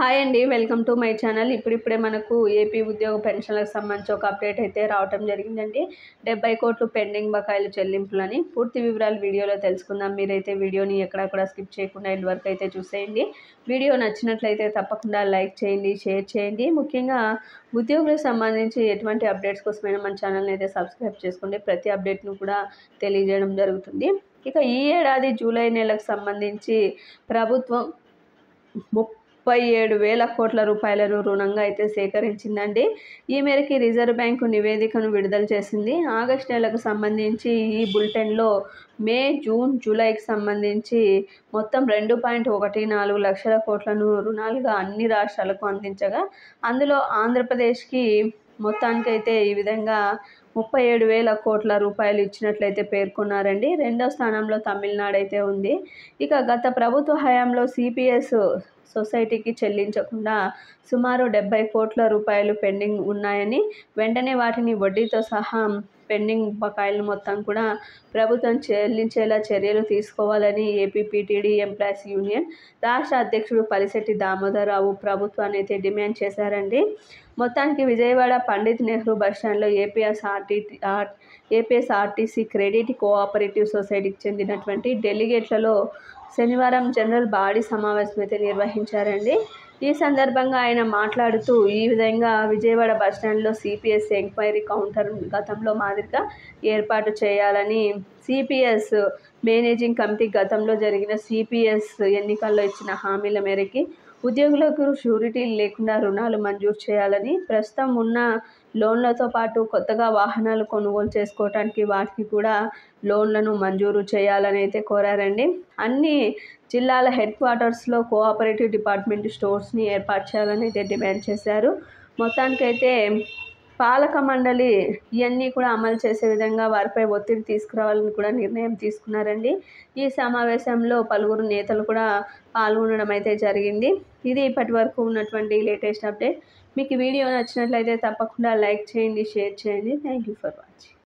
Hi అండి, welcome to my channel. ఇప్పుడిప్పుడే మనకు ఏపీ ఉద్యోగ పెన్షన్లకు సంబంధించి ఒక అప్డేట్ అయితే రావటం జరిగిందండి. 70 కోట్లు పెండింగ్ బకాయిలు చెల్లింపులని పూర్తి వివరాలు వీడియోలో తెలుసుకుందాం. మీరైతే వీడియోని ఎక్కడా కూడా స్కిప్ చేయకుండా ఎండ్ వరకు అయితే చూసేయండి. వీడియో నచ్చినట్లయితే తప్పకుండా లైక్ చేయండి, షేర్ చేయండి. ముఖ్యంగా ఉద్యోగులకు సంబంధించి ఎటువంటి అప్డేట్స్ కోసమైనా మన ఛానల్ని అయితే సబ్స్క్రైబ్ చేసుకోండి. ప్రతి అప్డేట్ను కూడా తెలియజేయడం జరుగుతుంది. ఇక ఈ ఏడాది జూలై నెలకు సంబంధించి ప్రభుత్వం 37,000 కోట్ల రూపాయలను రుణంగా అయితే సేకరించిందండి. ఈ మేరకు రిజర్వ్ బ్యాంకు నివేదికను విడుదల చేసింది. ఆగస్టు నెలకు సంబంధించి ఈ బులెటిన్లో మే, జూన్, జూలైకి సంబంధించి మొత్తం 2.14 లక్షల కోట్లను రుణాలుగా అన్ని రాష్ట్రాలకు అందించగా, అందులో ఆంధ్రప్రదేశ్కి మొత్తానికైతే ఈ విధంగా 37,000 కోట్ల రూపాయలు ఇచ్చినట్లయితే పేర్కొన్నారండి. రెండో స్థానంలో తమిళనాడు అయితే ఉంది. ఇక గత ప్రభుత్వ హయాంలో సిపిఎస్ సొసైటీకి చెల్లించకుండా సుమారు 70 కోట్ల రూపాయలు పెండింగ్ ఉన్నాయని, వెంటనే వాటిని వడ్డీతో సహా పెండింగ్ బకాయిలు మొత్తం కూడా ప్రభుత్వం చెల్లించేలా చర్యలు తీసుకోవాలని ఏపీపీటీడీ ఎంప్లాయీస్ యూనియన్ రాష్ట్ర అధ్యక్షుడు పరిశెట్టి దామోదరరావు ప్రభుత్వాన్ని అయితే డిమాండ్ చేశారండి. మొత్తానికి విజయవాడ పండిత్ నెహ్రూ బస్టాండ్లో ఏపీఎస్ఆర్టీసీ క్రెడిట్ కోఆపరేటివ్ సొసైటీకి చెందినటువంటి డెలిగేట్లలో శనివారం జనరల్ బాడీ సమావేశం అయితే నిర్వహించారండి. ఈ సందర్భంగా ఆయన మాట్లాడుతూ ఈ విధంగా విజయవాడ బస్టాండ్లో సిపిఎస్ ఎంక్వైరీ కౌంటర్ గతంలో మాదిరిగా ఏర్పాటు చేయాలని, సిపిఎస్ మేనేజింగ్ కమిటీ గతంలో జరిగిన సిపిఎస్ ఎన్నికల్లో ఇచ్చిన హామీల మేరకు ఉద్యోగులకు షూరిటీలు లేకుండా రుణాలు మంజూరు చేయాలని, ప్రస్తుతం ఉన్న లోన్లతో పాటు కొత్తగా వాహనాలు కొనుగోలు చేసుకోవడానికి వాటికి కూడా లోన్లను మంజూరు చేయాలని అయితే కోరారండి. అన్ని జిల్లాల హెడ్ క్వార్టర్స్లో కోఆపరేటివ్ డిపార్ట్మెంట్ స్టోర్స్ని ఏర్పాటు చేయాలని అయితే డిమాండ్ చేశారు. మొత్తానికైతే పాలక మండలి ఇవన్నీ కూడా అమలు చేసే విధంగా వారిపై ఒత్తిడి తీసుకురావాలని కూడా నిర్ణయం తీసుకున్నారండి. ఈ సమావేశంలో పలువురు నేతలు కూడా పాల్గొనడం అయితే జరిగింది. ఇది ఇప్పటి వరకు ఉన్నటువంటి లేటెస్ట్ అప్డేట్. మీకు వీడియో నచ్చినట్లయితే తప్పకుండా లైక్ చేయండి, షేర్ చేయండి. Thank you for watching.